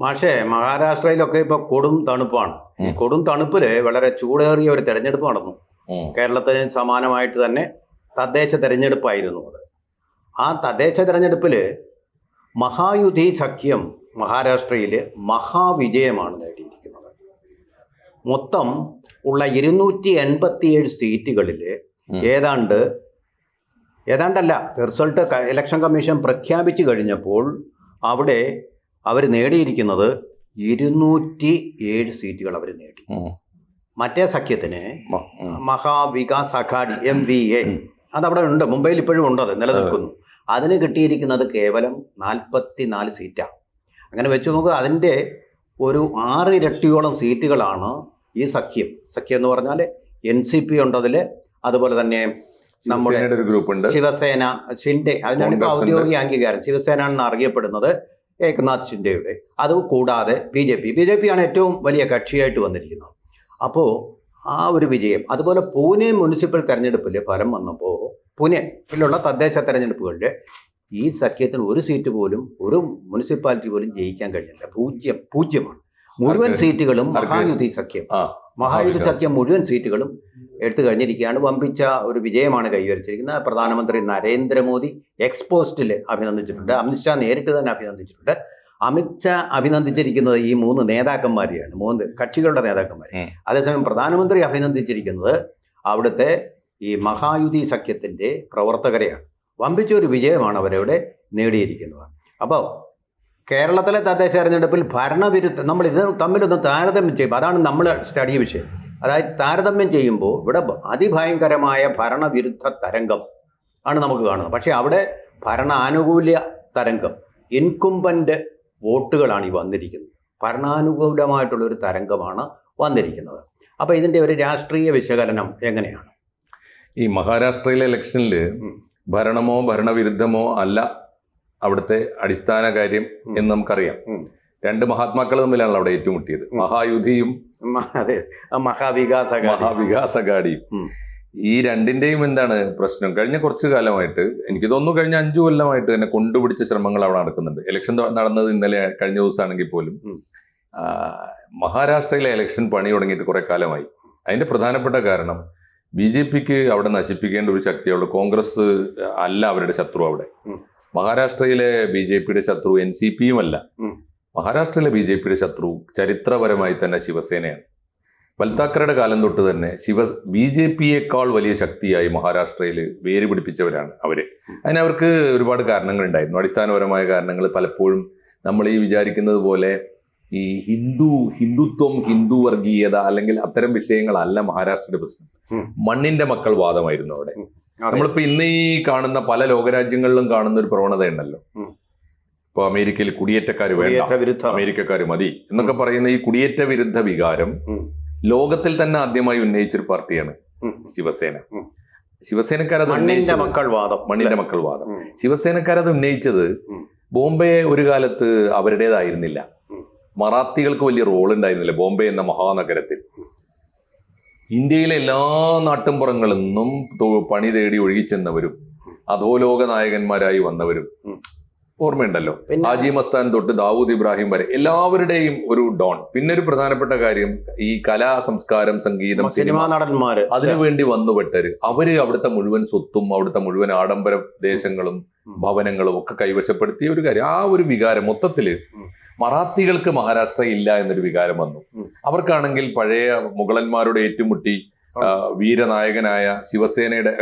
മാഷേ, മഹാരാഷ്ട്രയിലൊക്കെ ഇപ്പൊ കൊടും തണുപ്പാണ്. ഈ കൊടും തണുപ്പില് വളരെ ചൂടേറിയ ഒരു തെരഞ്ഞെടുപ്പ് നടന്നു. കേരളത്തിന് സമാനമായിട്ട് തന്നെ തദ്ദേശ തെരഞ്ഞെടുപ്പായിരുന്നു അത്. ആ തദ്ദേശ തെരഞ്ഞെടുപ്പില് മഹായുധി സഖ്യം മഹാരാഷ്ട്രയില് മഹാവിജയമാണ് നേടിയിരിക്കുന്നത്. മൊത്തം ഉള്ള 287 സീറ്റുകളിൽ ഏതാണ്ടല്ല, റിസൾട്ട് ഇലക്ഷൻ കമ്മീഷൻ പ്രഖ്യാപിച്ചു കഴിഞ്ഞപ്പോൾ അവിടെ അവർ നേടിയിരിക്കുന്നത് 207 സീറ്റുകൾ അവർ നേടി. മറ്റേ സഖ്യത്തിന് മഹാവികാസ് അഘാടി MVA അതവിടെ ഉണ്ട്, മുംബൈയിൽ ഇപ്പോഴും ഉണ്ട്, അത് നിലനിൽക്കുന്നു. അതിന് കിട്ടിയിരിക്കുന്നത് കേവലം 44 സീറ്റാണ്. അങ്ങനെ വെച്ച് നോക്കുക, അതിൻ്റെ ഒരു 6 ഇരട്ടിയോളം സീറ്റുകളാണ് ഈ സഖ്യം എന്ന് പറഞ്ഞാൽ NCP ഉണ്ട് അതിൽ, അതുപോലെ തന്നെ നമ്മുടെ ഒരു ഗ്രൂപ്പ് ഉണ്ട് ശിവസേന, ഷിൻഡെ, അതിനാണ് ഇപ്പോൾ ഔദ്യോഗിക അംഗീകാരം. ശിവസേന എന്ന് അറിയപ്പെടുന്നത് ഏകനാഥ് ഷിൻഡെയുടെ. അത് കൂടാതെ BJP ആണ് ഏറ്റവും വലിയ കക്ഷിയായിട്ട് വന്നിരിക്കുന്നത്. അപ്പോൾ ആ ഒരു വിജയം. അതുപോലെ പൂനെ മുനിസിപ്പൽ തെരഞ്ഞെടുപ്പിൽ ഫലം വന്നപ്പോൾ പൂനെയിലുള്ള തദ്ദേശ തെരഞ്ഞെടുപ്പുകളിൽ ഈ സഖ്യത്തിന് ഒരു സീറ്റ് പോലും, ഒരു മുനിസിപ്പാലിറ്റി പോലും ജയിക്കാൻ കഴിഞ്ഞില്ല. പൂജ്യമാണ്. മുഴുവൻ സീറ്റുകളും മഹായുധി സഖ്യം മുഴുവൻ സീറ്റുകളും എടുത്തു കഴിഞ്ഞിരിക്കുകയാണ്. വമ്പിച്ച ഒരു വിജയമാണ് കൈവരിച്ചിരിക്കുന്നത്. പ്രധാനമന്ത്രി നരേന്ദ്രമോദി എക്സ്പോസ്റ്റിൽ അഭിനന്ദിച്ചിട്ടുണ്ട്. അമിത്ഷാ നേരിട്ട് തന്നെ അഭിനന്ദിച്ചിട്ടുണ്ട്. അമിത്ഷാ അഭിനന്ദിച്ചിരിക്കുന്നത് ഈ 3 നേതാക്കന്മാരെയാണ്, 3 കക്ഷികളുടെ നേതാക്കന്മാരെ. അതേസമയം പ്രധാനമന്ത്രി അഭിനന്ദിച്ചിരിക്കുന്നത് അവിടുത്തെ ഈ മഹായുധി സഖ്യത്തിൻ്റെ പ്രവർത്തകരെയാണ്. വമ്പിച്ച ഒരു വിജയമാണ് അവരവിടെ നേടിയിരിക്കുന്നത്. അപ്പോൾ കേരളത്തിലെ തദ്ദേശ തെരഞ്ഞെടുപ്പിൽ ഭരണവിരുദ്ധ, നമ്മൾ ഇത് തമ്മിലൊന്ന് താരതമ്യം ചെയ്യുമ്പോൾ, അതാണ് നമ്മൾ സ്റ്റഡി വിഷയം. അതായത് താരതമ്യം ചെയ്യുമ്പോൾ ഇവിടെ അതിഭയങ്കരമായ ഭരണവിരുദ്ധ തരംഗം ആണ് നമുക്ക് കാണുന്നത്. പക്ഷേ അവിടെ ഭരണാനുകൂല്യ തരംഗം, ഇൻകുംബൻ്റ് വോട്ടുകളാണ് ഈ വന്നിരിക്കുന്നത്. ഭരണാനുകൂലമായിട്ടുള്ളൊരു തരംഗമാണ് വന്നിരിക്കുന്നത്. അപ്പോൾ ഇതിൻ്റെ ഒരു രാഷ്ട്രീയ വിശകലനം എങ്ങനെയാണ്? ഈ മഹാരാഷ്ട്രയിലെ ഇലക്ഷനിൽ ഭരണമോ ഭരണവിരുദ്ധമോ അല്ല അവിടുത്തെ അടിസ്ഥാന കാര്യം എന്ന് നമുക്കറിയാം. 2 മഹാത്മാക്കൾ തമ്മിലാണ് അവിടെ ഏറ്റുമുട്ടിയത്, മഹായുധിയും മഹാവികാസ് അഘാഡിയും. ഈ രണ്ടിന്റെയും എന്താണ് പ്രശ്നം? കഴിഞ്ഞ കുറച്ചു കാലമായിട്ട്, എനിക്ക് തോന്നുന്നു കഴിഞ്ഞ 5 കൊല്ലമായിട്ട് തന്നെ കൊണ്ടുപിടിച്ച ശ്രമങ്ങൾ അവിടെ നടക്കുന്നുണ്ട്. ഇലക്ഷൻ നടന്നത് ഇന്നലെ, കഴിഞ്ഞ ദിവസമാണെങ്കിൽ പോലും മഹാരാഷ്ട്രയിലെ ഇലക്ഷൻ പണി തുടങ്ങിയിട്ട് കുറെ കാലമായി. അതിന്റെ പ്രധാനപ്പെട്ട കാരണം BJPക്ക് അവിടെ നശിപ്പിക്കേണ്ട ഒരു ശക്തിയുള്ളൂ. കോൺഗ്രസ് അല്ല അവരുടെ ശത്രു. അവിടെ മഹാരാഷ്ട്രയിലെ BJPയുടെ ശത്രു NCPയും അല്ല. മഹാരാഷ്ട്രയിലെ BJPയുടെ ശത്രു ചരിത്രപരമായി തന്നെ ശിവസേനയാണ്. ബൽതാക്കറുടെ കാലം തൊട്ട് തന്നെ BJPയേക്കാൾ വലിയ ശക്തിയായി മഹാരാഷ്ട്രയിൽ വേര് പിടിപ്പിച്ചവരാണ് അവര്. അതിനവർക്ക് ഒരുപാട് കാരണങ്ങളുണ്ടായിരുന്നു, അടിസ്ഥാനപരമായ കാരണങ്ങൾ. പലപ്പോഴും നമ്മൾ ഈ വിചാരിക്കുന്നത് പോലെ ഈ ഹിന്ദുത്വം, ഹിന്ദു വർഗീയത അല്ലെങ്കിൽ അത്തരം വിഷയങ്ങളല്ല മഹാരാഷ്ട്രയുടെ പ്രശ്നം. മണ്ണിന്റെ മക്കൾ വാദമായിരുന്നു അവിടെ. നമ്മളിപ്പോ ഇന്ന് ഈ കാണുന്ന പല ലോകരാജ്യങ്ങളിലും കാണുന്ന ഒരു പ്രവണത ഉണ്ടല്ലോ. ഇപ്പൊ അമേരിക്കയിൽ കുടിയേറ്റക്കാർ വേണ്ട, അമേരിക്കക്കാർ മതി എന്നൊക്കെ പറയുന്ന ഈ കുടിയേറ്റ വിരുദ്ധ വികാരം ലോകത്തിൽ തന്നെ ആദ്യമായി ഉന്നയിച്ചൊരു പാർട്ടിയാണ് ശിവസേന. ശിവസേനക്കാരത് മണ്ണിന്റെ മക്കൾ വാദം. ശിവസേനക്കാരത് ഉന്നയിച്ചത് ബോംബെ ഒരു കാലത്ത് അവരുടേതായിരുന്നില്ല. മറാത്തികൾക്ക് വലിയ റോൾ ഉണ്ടായിരുന്നില്ല ബോംബെ എന്ന മഹാനഗരത്തിൽ. ഇന്ത്യയിലെ എല്ലാ നാട്ടിൻപുറങ്ങളിൽ നിന്നും പണി തേടി ഒഴുകിച്ചെന്നവരും അധോലോക നായകന്മാരായി വന്നവരും ഓർമ്മയുണ്ടല്ലോ. ഹാജി മസ്താൻ തൊട്ട് ദാവൂദ് ഇബ്രാഹിം വരെ എല്ലാവരുടെയും ഒരു ഡോൺ. പിന്നെ ഒരു പ്രധാനപ്പെട്ട കാര്യം, ഈ കലാ, സംസ്കാരം, സംഗീതം, സിനിമാ നടന്മാര്, അതിനുവേണ്ടി വന്നുപെട്ടവര്. അവര് അവിടുത്തെ മുഴുവൻ സ്വത്തും അവിടുത്തെ മുഴുവൻ ആഡംബര ദേശങ്ങളും ഭവനങ്ങളും ഒക്കെ കൈവശപ്പെടുത്തിയ ഒരു കാര്യം. ആ ഒരു വികാരം മൊത്തത്തില് മറാത്തികൾക്ക് മഹാരാഷ്ട്ര ഇല്ല എന്നൊരു വികാരം വന്നു. അവർക്കാണെങ്കിൽ പഴയ മുഗളന്മാരോട് ഏറ്റുമുട്ടി വീരനായകനായ ശിവസേനയുടെ,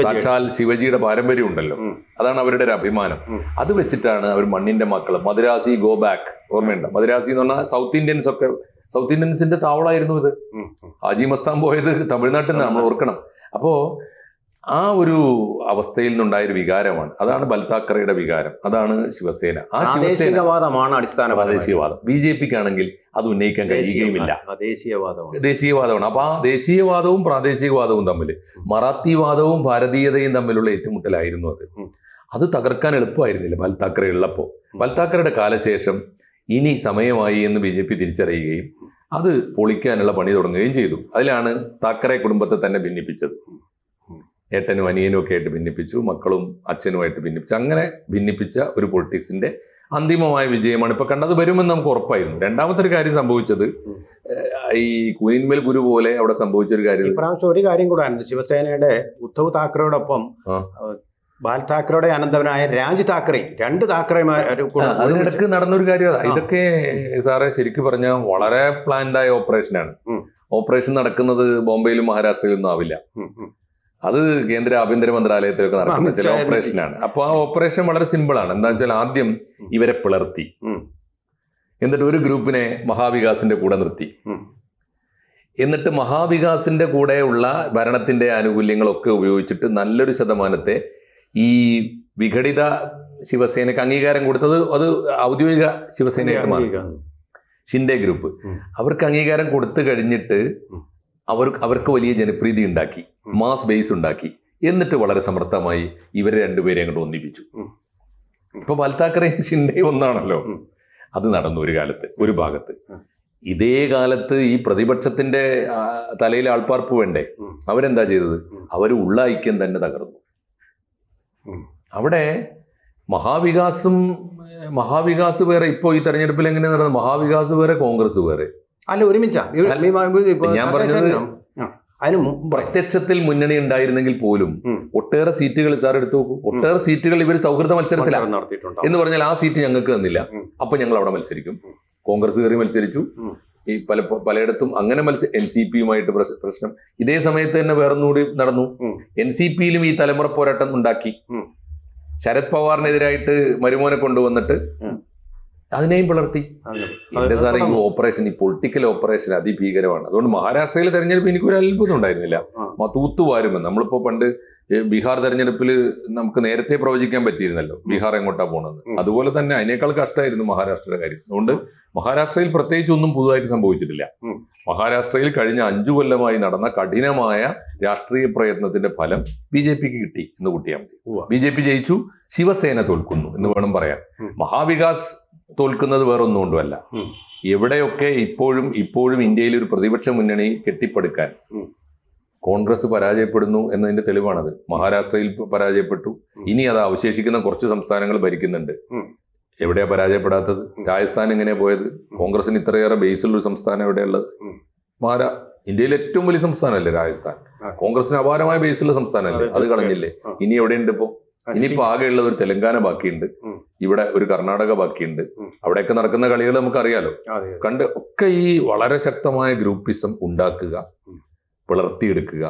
സാക്ഷാൽ ശിവജിയുടെ പാരമ്പര്യം ഉണ്ടല്ലോ, അതാണ് അവരുടെ ഒരു അഭിമാനം. അത് വെച്ചിട്ടാണ് അവർ മണ്ണിന്റെ മക്കൾ, മദ്രാസി ഗോ ബാക്ക്, ഓർമ്മയുണ്ട്? മദ്രാസി എന്ന് പറഞ്ഞാൽ സൗത്ത് ഇന്ത്യൻസിന്റെ താവളായിരുന്നു ഇത്. ഹാജി മസ്താൻ പോയത് തമിഴ്നാട്ടിൽ നിന്ന്, നമ്മൾ ഓർക്കണം. അപ്പോ ആ ഒരു അവസ്ഥയിൽ നിന്നുണ്ടായൊരു വികാരമാണ്, അതാണ് ബൽതാക്കറയുടെ വികാരം, അതാണ് ശിവസേന. ആ ദേശീയവാദമാണ് അടിസ്ഥാന ദേശീയവാദം. BJPക്കാണെങ്കിൽ അത് ഉന്നയിക്കാൻ കഴിയുകയുമില്ല, ദേശീയവാദമാണ്. അപ്പൊ ആ ദേശീയവാദവും പ്രാദേശികവാദവും തമ്മിൽ, മറാത്തിവാദവും ഭാരതീയതയും തമ്മിലുള്ള ഏറ്റുമുട്ടലായിരുന്നു അത്. അത് തകർക്കാൻ എളുപ്പമായിരുന്നില്ല ബൽതാക്കറെ ഉള്ളപ്പോൾ. ബൽതാക്കറുടെ കാലശേഷം ഇനി സമയമായി എന്ന് BJP തിരിച്ചറിയുകയും അത് പൊളിക്കാനുള്ള പണി തുടങ്ങുകയും ചെയ്തു. അതിലാണ് താക്കറെ കുടുംബത്തെ തന്നെ ഭിന്നിപ്പിച്ചത്. ഏട്ടനും അനിയനും ഒക്കെ ആയിട്ട് ഭിന്നിപ്പിച്ചു, മക്കളും അച്ഛനുമായിട്ട് ഭിന്നിപ്പിച്ചു. അങ്ങനെ ഭിന്നിപ്പിച്ച ഒരു പൊളിറ്റിക്സിന്റെ അന്തിമമായ വിജയമാണ് ഇപ്പൊ കണ്ടത്. വരുമെന്ന് നമുക്ക് ഉറപ്പായിരുന്നു. രണ്ടാമത്തെ ഒരു കാര്യം സംഭവിച്ചത് ഈ കുനിന്മേൽ ഗുരു പോലെ അവിടെ സംഭവിച്ചൊരു കാര്യം, ഇപ്രാവശ്യം ഒരു കാര്യം കൂടെ ആണ്. ശിവസേനയുടെ ഉദ്ധവ് താക്കറെയോടൊപ്പം ബാൽ താക്കറയുടെ അനന്തവനായ രാജ് താക്കറെ, 2 താക്കറെമാർ അതിനിടക്ക് നടന്നൊരു കാര്യം. ഇതൊക്കെ സാറേ ശരിക്കും പറഞ്ഞാൽ വളരെ പ്ലാൻഡായ ഓപ്പറേഷനാണ്. ഓപ്പറേഷൻ നടക്കുന്നത് ബോംബെയിലും മഹാരാഷ്ട്രയിലും ഒന്നും ആവില്ല. അത് കേന്ദ്ര ആഭ്യന്തര മന്ത്രാലയത്തിലൊക്കെ നടക്കുന്ന ചില ഓപ്പറേഷനാണ്. അപ്പൊ ആ ഓപ്പറേഷൻ വളരെ സിമ്പിൾ ആണ്. എന്താ വെച്ചാൽ ആദ്യം ഇവരെ പിളർത്തി, എന്നിട്ട് ഒരു ഗ്രൂപ്പിനെ മഹാവികാസിന്റെ കൂടെ നിർത്തി, എന്നിട്ട് മഹാവികാസിന്റെ കൂടെയുള്ള ഭരണത്തിന്റെ ആനുകൂല്യങ്ങളൊക്കെ ഉപയോഗിച്ചിട്ട് നല്ലൊരു ശതമാനത്തെ ഈ വിഘടിത ശിവസേനക്ക് അംഗീകാരം കൊടുത്തത് അത് ഔദ്യോഗിക ശിവസേനയായിട്ട് മാറി. ഷിൻഡെ ഗ്രൂപ്പ് അവർക്ക് അംഗീകാരം കൊടുത്തു കഴിഞ്ഞിട്ട് അവർക്ക് വലിയ ജനപ്രീതി ഉണ്ടാക്കി, മാസ് ബേസ് ഉണ്ടാക്കി. എന്നിട്ട് വളരെ സമർത്ഥമായി ഇവരെ രണ്ടുപേരെ അങ്ങോട്ട് ഒന്നിപ്പിച്ചു. ഇപ്പൊ ബാൽ താക്കറെയും ഷിൻഡെയും ഒന്നാണല്ലോ. അത് നടന്നു ഒരു കാലത്ത്, ഒരു ഭാഗത്ത്. ഇതേ കാലത്ത് ഈ പ്രതിപക്ഷത്തിന്റെ തലയിൽ ആൾപ്പാർപ്പ് വേണ്ടേ? അവരെന്താ ചെയ്തത്? അവർ ഉള്ള ഐക്യം തന്നെ തകർന്നു. അവിടെ മഹാവികാസ് വേറെ. ഇപ്പോൾ ഈ തെരഞ്ഞെടുപ്പിൽ എങ്ങനെ നടന്നത്? മഹാവികാസ് വേറെ, കോൺഗ്രസ് വേറെ. അല്ല, ഒരുമിച്ചാ. ഞാൻ പറഞ്ഞത് പ്രത്യക്ഷത്തിൽ മുന്നണി ഉണ്ടായിരുന്നെങ്കിൽ പോലും ഒട്ടേറെ സീറ്റുകൾ സാർ എടുത്തു നോക്കൂ. ഒട്ടേറെ സീറ്റുകൾ ഇവർ സൗഹൃദ മത്സരത്തിലാണ് നടത്തിയിട്ടുണ്ട്. എന്ന് പറഞ്ഞാൽ ആ സീറ്റ് ഞങ്ങൾക്ക് തന്നില്ല, അപ്പൊ ഞങ്ങൾ അവിടെ മത്സരിക്കും. കോൺഗ്രസ് കയറി മത്സരിച്ചു. ഈ പലയിടത്തും അങ്ങനെ NCP-യുമായിട്ട് പ്രശ്നം. ഇതേ സമയത്ത് തന്നെ വേറൊന്നുകൂടി നടന്നു. NCP-യിലും ഈ തലമുറ പോരാട്ടം ഉണ്ടാക്കി. ശരത് പവാറിനെതിരായിട്ട് മരുമോനെ കൊണ്ടുവന്നിട്ട് അതിനെയും പിളർത്തി. എന്റെ സാറേ, ഈ ഓപ്പറേഷൻ, ഈ പൊളിറ്റിക്കൽ ഓപ്പറേഷൻ അതിഭീകരമാണ്. അതുകൊണ്ട് മഹാരാഷ്ട്രയിലെ തെരഞ്ഞെടുപ്പ് എനിക്കൊരു അത്ഭുതം ഉണ്ടായിരുന്നില്ല. തൂത്തുവാരുമെന്ന്. നമ്മളിപ്പോ പണ്ട് ബീഹാർ തെരഞ്ഞെടുപ്പിൽ നമുക്ക് നേരത്തെ പ്രവചിക്കാൻ പറ്റിയിരുന്നല്ലോ ബീഹാർ എങ്ങോട്ടാ പോകണമെന്ന്. അതുപോലെ തന്നെ അതിനേക്കാൾ കഷ്ടമായിരുന്നു മഹാരാഷ്ട്രയുടെ കാര്യം. അതുകൊണ്ട് മഹാരാഷ്ട്രയിൽ പ്രത്യേകിച്ച് ഒന്നും പുതുതായിട്ട് സംഭവിച്ചിട്ടില്ല. മഹാരാഷ്ട്രയിൽ കഴിഞ്ഞ 5 കൊല്ലമായി നടന്ന കഠിനമായ രാഷ്ട്രീയ പ്രയത്നത്തിന്റെ ഫലം BJP-ക്ക് കിട്ടി എന്ന് കൂട്ടിയാൽ മതി. BJP ജയിച്ചു, ശിവസേന തോൽക്കുന്നു എന്ന് വേണം പറയാൻ. മഹാവികാസ് തോൽക്കുന്നത് വേറൊന്നും കൊണ്ടുമല്ല. എവിടെയൊക്കെ ഇപ്പോഴും ഇന്ത്യയിൽ ഒരു പ്രതിപക്ഷ മുന്നണി കെട്ടിപ്പടുക്കാൻ കോൺഗ്രസ് പരാജയപ്പെടുന്നു എന്നതിന്റെ തെളിവാണത്. മഹാരാഷ്ട്രയിൽ പരാജയപ്പെട്ടു. ഇനി അത് അവശേഷിക്കുന്ന കുറച്ച് സംസ്ഥാനങ്ങൾ ഭരിക്കുന്നുണ്ട്. എവിടെയാ പരാജയപ്പെടാത്തത്? രാജസ്ഥാൻ എങ്ങനെയാ പോയത്? കോൺഗ്രസിന് ഇത്രയേറെ ബേസുള്ളൊരു സംസ്ഥാനം എവിടെയുള്ളത്? ഇന്ത്യയിലെ ഏറ്റവും വലിയ സംസ്ഥാനമല്ലേ രാജസ്ഥാൻ? കോൺഗ്രസിന് അപാരമായ ബേസുള്ള സംസ്ഥാനമല്ലേ? അത് കളഞ്ഞില്ലേ? ഇനി എവിടെയുണ്ട് ഇപ്പോ? ഇനിയിപ്പോ ആകെയുള്ളത് ഒരു തെലങ്കാന ബാക്കിയുണ്ട്, ഇവിടെ ഒരു കർണാടക ബാക്കിയുണ്ട്. അവിടെയൊക്കെ നടക്കുന്ന കളികൾ നമുക്കറിയാലോ. കണ്ട് ഒക്കെ ഈ വളരെ ശക്തമായ ഗ്രൂപ്പിസം ഉണ്ടാക്കുക, പിളർത്തിയെടുക്കുക,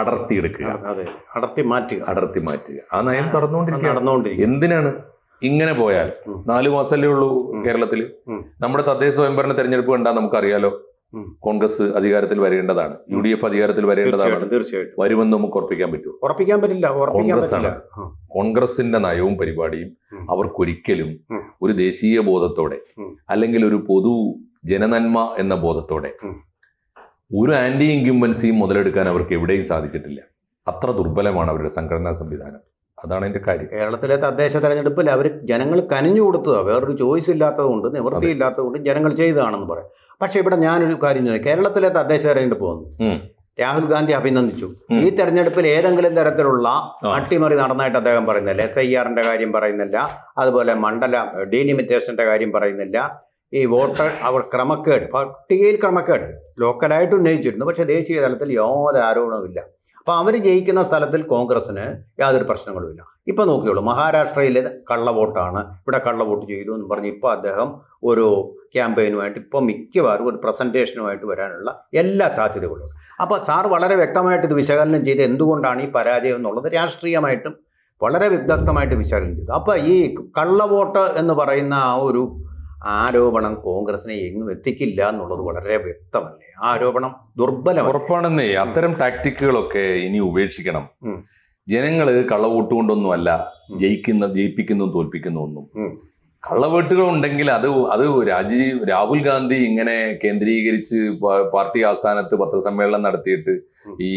അടർത്തി മാറ്റുക. ആ നയം നടന്നുകൊണ്ടിരിക്കുക. എന്തിനാണ് ഇങ്ങനെ പോയാൽ? 4 മാസമല്ലേ ഉള്ളൂ കേരളത്തില്. നമ്മുടെ തദ്ദേശ സ്വയംഭരണ തെരഞ്ഞെടുപ്പ് കണ്ടാൽ നമുക്കറിയാലോ, കോൺഗ്രസ് അധികാരത്തിൽ വരേണ്ടതാണ്, UDF അധികാരത്തിൽ വരേണ്ടതാണ്. തീർച്ചയായിട്ടും വരുമെന്ന് നമുക്ക് ഉറപ്പിക്കാൻ പറ്റില്ല. കോൺഗ്രസിന്റെ നയവും പരിപാടിയും അവർക്കൊരിക്കലും ഒരു ദേശീയ ബോധത്തോടെ അല്ലെങ്കിൽ ഒരു പൊതു ജനനന്മ എന്ന ബോധത്തോടെ ഒരു ആന്റി ഇൻക്യുംബൻസിയും മുതലെടുക്കാൻ അവർക്ക് എവിടെയും സാധിച്ചിട്ടില്ല. അത്ര ദുർബലമാണ് അവരുടെ സംഘടനാ സംവിധാനം. അതാണ് എൻ്റെ കാര്യം. കേരളത്തിലെ തദ്ദേശ തെരഞ്ഞെടുപ്പിൽ അവർ ജനങ്ങൾ കനിഞ്ഞു കൊടുത്തതാണ്. വേറൊരു ചോയ്സ് ഇല്ലാത്തതുകൊണ്ട്, നിവൃത്തിയില്ലാത്തതുകൊണ്ട് ജനങ്ങൾ ചെയ്തതാണെന്ന് പറയാം. പക്ഷെ ഇവിടെ ഞാനൊരു കാര്യം ചോദിക്കാം. കേരളത്തിലെ തദ്ദേശ തെരഞ്ഞെടുപ്പ് വന്നു, രാഹുൽ ഗാന്ധി അഭിനന്ദിച്ചു. ഈ തെരഞ്ഞെടുപ്പിൽ ഏതെങ്കിലും തരത്തിലുള്ള അട്ടിമറി നടന്നായിട്ട് അദ്ദേഹം പറയുന്നില്ല. SIR-ന്റെ കാര്യം പറയുന്നില്ല, അതുപോലെ മണ്ഡല ഡീലിമിറ്റേഷന്റെ കാര്യം പറയുന്നില്ല. ഈ വോട്ടർ ക്രമക്കേട്, പട്ടികയിൽ ക്രമക്കേട് ലോക്കലായിട്ട് ഉന്നയിച്ചിരുന്നു, പക്ഷെ ദേശീയ തലത്തിൽ യാതൊരു ആരോപണവുമില്ല. അപ്പോൾ അവർ ജയിക്കുന്ന സ്ഥലത്തിൽ കോൺഗ്രസ്സിന് യാതൊരു പ്രശ്നങ്ങളുമില്ല. ഇപ്പം നോക്കിയോളൂ, മഹാരാഷ്ട്രയിൽ കള്ളവോട്ടാണ്, ഇവിടെ കള്ളവോട്ട് ചെയ്തു എന്ന് പറഞ്ഞ് ഇപ്പോൾ അദ്ദേഹം ഒരു ക്യാമ്പയിനുമായിട്ട് ഇപ്പോൾ മിക്കവാറും ഒരു പ്രസൻറ്റേഷനുമായിട്ട് വരാനുള്ള എല്ലാ സാധ്യതകളും. അപ്പോൾ സാർ വളരെ വ്യക്തമായിട്ട് ഇത് വിശകലനം ചെയ്ത് എന്തുകൊണ്ടാണ് ഈ പരാജയം എന്നുള്ളത് രാഷ്ട്രീയമായിട്ടും വളരെ വിദഗ്ധമായിട്ട് വിശകലനം ചെയ്തു. അപ്പോൾ ഈ കള്ളവോട്ട് എന്ന് പറയുന്ന ആ ഒരു ആരോപണം കോൺഗ്രസിനെ എങ്ങും എത്തിക്കില്ല എന്നുള്ളത് വളരെ വ്യക്തമല്ലേ? ആ ആരോപണം ദുർബലം ഉറപ്പാണെന്നേ. അത്തരം ടാക്ടിക്കുകളൊക്കെ ഇനി ഉപേക്ഷിക്കണം. ജനങ്ങള് കള്ളവോട്ടുകൊണ്ടൊന്നുമല്ല ജയിപ്പിക്കുന്നു തോൽപ്പിക്കുന്നു ഒന്നും. കള്ളവോട്ടുകൾ ഉണ്ടെങ്കിൽ അത് രാഹുൽ ഗാന്ധി ഇങ്ങനെ കേന്ദ്രീകരിച്ച് പാർട്ടി ആസ്ഥാനത്ത് പത്രസമ്മേളനം നടത്തിയിട്ട് ഈ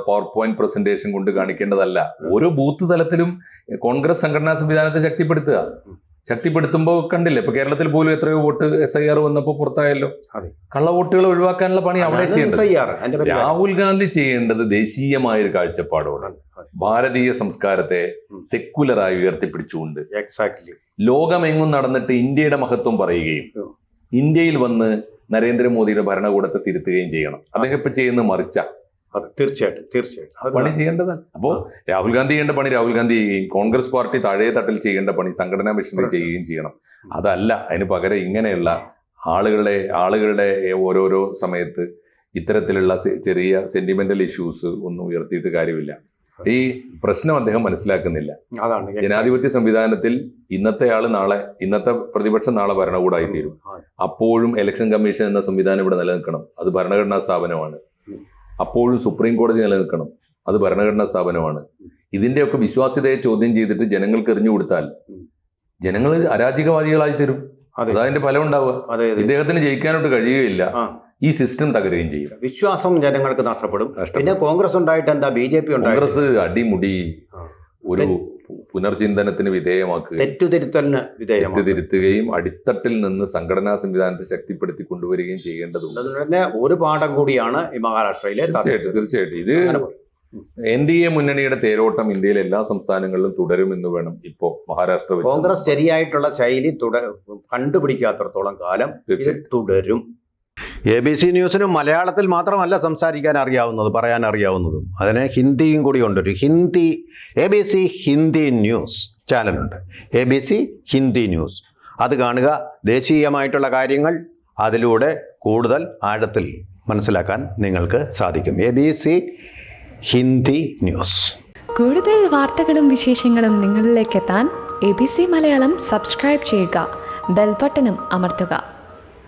പവർ പോയിന്റ് പ്രസന്റേഷൻ കൊണ്ട് കാണിക്കേണ്ടതല്ല. ഓരോ ബൂത്ത് തലത്തിലും കോൺഗ്രസ് സംഘടനാ സംവിധാനത്തെ ശക്തിപ്പെടുത്തുമ്പോൾ കണ്ടില്ലേ, ഇപ്പൊ കേരളത്തിൽ പോലും എത്രയോ വോട്ട് SIR വന്നപ്പോൾ പുറത്തായല്ലോ. കള്ളവോട്ടുകൾ ഒഴിവാക്കാനുള്ള പണി അവിടെ ചെയ്യേണ്ടത്. രാഹുൽ ഗാന്ധി ചെയ്യേണ്ടത് ദേശീയമായൊരു കാഴ്ചപ്പാടോടെ ഭാരതീയ സംസ്കാരത്തെ സെക്കുലറായി ഉയർത്തിപ്പിടിച്ചുകൊണ്ട് എക്സാക്ട്ലി ലോകമെങ്ങും നടന്നിട്ട് ഇന്ത്യയുടെ മഹത്വം പറയുകയും ഇന്ത്യയിൽ വന്ന് നരേന്ദ്രമോദിയുടെ ഭരണകൂടത്തെ തിരുത്തുകയും ചെയ്യണം. അദ്ദേഹം ഇപ്പൊ ചെയ്യുന്നത് മറിച്ച. അതെ, തീർച്ചയായിട്ടും പണി ചെയ്യേണ്ടതാണ്. അപ്പോൾ രാഹുൽ ഗാന്ധി ചെയ്യേണ്ട പണി രാഹുൽ ഗാന്ധി ചെയ്യുകയും കോൺഗ്രസ് പാർട്ടി താഴെ തട്ടിൽ ചെയ്യേണ്ട പണി സംഘടനാ മിഷനിൽ ചെയ്യുകയും ചെയ്യണം. അതല്ല, അതിന് പകരം ഇങ്ങനെയുള്ള ആളുകളുടെ ഓരോരോ സമയത്ത് ഇത്തരത്തിലുള്ള ചെറിയ സെന്റിമെന്റൽ ഇഷ്യൂസ് ഒന്നും ഉയർത്തിയിട്ട് കാര്യമില്ല. ഈ പ്രശ്നം അദ്ദേഹം മനസ്സിലാക്കുന്നില്ല. അതാണ് ജനാധിപത്യ സംവിധാനത്തിൽ ഇന്നത്തെ പ്രതിപക്ഷം നാളെ ഭരണകൂടമായി തീരും. അപ്പോഴും ഇലക്ഷൻ കമ്മീഷൻ എന്ന സംവിധാനം ഇവിടെ നിലനിൽക്കണം. അത് ഭരണഘടനാ സ്ഥാപനമാണ്. അപ്പോഴും സുപ്രീം കോടതി നിലനിൽക്കണം. അത് ഭരണഘടനാ സ്ഥാപനമാണ്. ഇതിന്റെയൊക്കെ വിശ്വാസ്യതയെ ചോദ്യം ചെയ്തിട്ട് ജനങ്ങൾക്ക് എറിഞ്ഞു കൊടുത്താൽ ജനങ്ങൾ അരാജകവാദികളായി തരും. അതതിന്റെ ഫലം ഉണ്ടാവുക. ഇദ്ദേഹത്തിന് ജയിക്കാനോട്ട് കഴിയുകയില്ല. ഈ സിസ്റ്റം തകരുകയും ചെയ്യും. വിശ്വാസം ജനങ്ങൾക്ക് നഷ്ടപ്പെടും. പിന്നെ കോൺഗ്രസ് ഉണ്ടായിട്ട് എന്താ, BJP കോൺഗ്രസ് അടിമുടി ഒരു പുനർചിന്തനത്തിന് വിധേയമാക്കുക, തെറ്റുതിരുത്തുകയും അടിത്തട്ടിൽ നിന്ന് സംഘടനാ സംവിധാനത്തെ ശക്തിപ്പെടുത്തി കൊണ്ടുവരികയും ചെയ്യേണ്ടതുണ്ട്. അതുതന്നെ ഒരു പാഠം കൂടിയാണ് ഈ മഹാരാഷ്ട്രയിലെ. തീർച്ചയായിട്ടും ഇത് NDA മുന്നണിയുടെ തേരോട്ടം ഇന്ത്യയിലെ എല്ലാ സംസ്ഥാനങ്ങളിലും തുടരുമെന്ന് വേണം ഇപ്പോ മഹാരാഷ്ട്ര. കോൺഗ്രസ് ശരിയായിട്ടുള്ള ശൈലി കണ്ടുപിടിക്കാത്തടത്തോളം കാലം ഇത് തുടരും. ABC ന്യൂസിനും മലയാളത്തിൽ മാത്രമല്ല സംസാരിക്കാൻ അറിയാവുന്നത്, പറയാൻ അറിയാവുന്നതും. അതിന് ഹിന്ദിയും കൂടി ഉണ്ടൊരു ABC ഹിന്ദി ന്യൂസ് ചാനലുണ്ട്. ABC Hindi news. അത് കാണുക. ദേശീയമായിട്ടുള്ള കാര്യങ്ങൾ അതിലൂടെ കൂടുതൽ ആഴത്തിൽ മനസ്സിലാക്കാൻ നിങ്ങൾക്ക് സാധിക്കും. ABC Hindi news. കൂടുതൽ വാർത്തകളും വിശേഷങ്ങളും നിങ്ങളിലേക്ക് എത്താൻ ABC മലയാളം സബ്സ്ക്രൈബ് ചെയ്യുക, ബെൽ ബട്ടണും അമർത്തുക.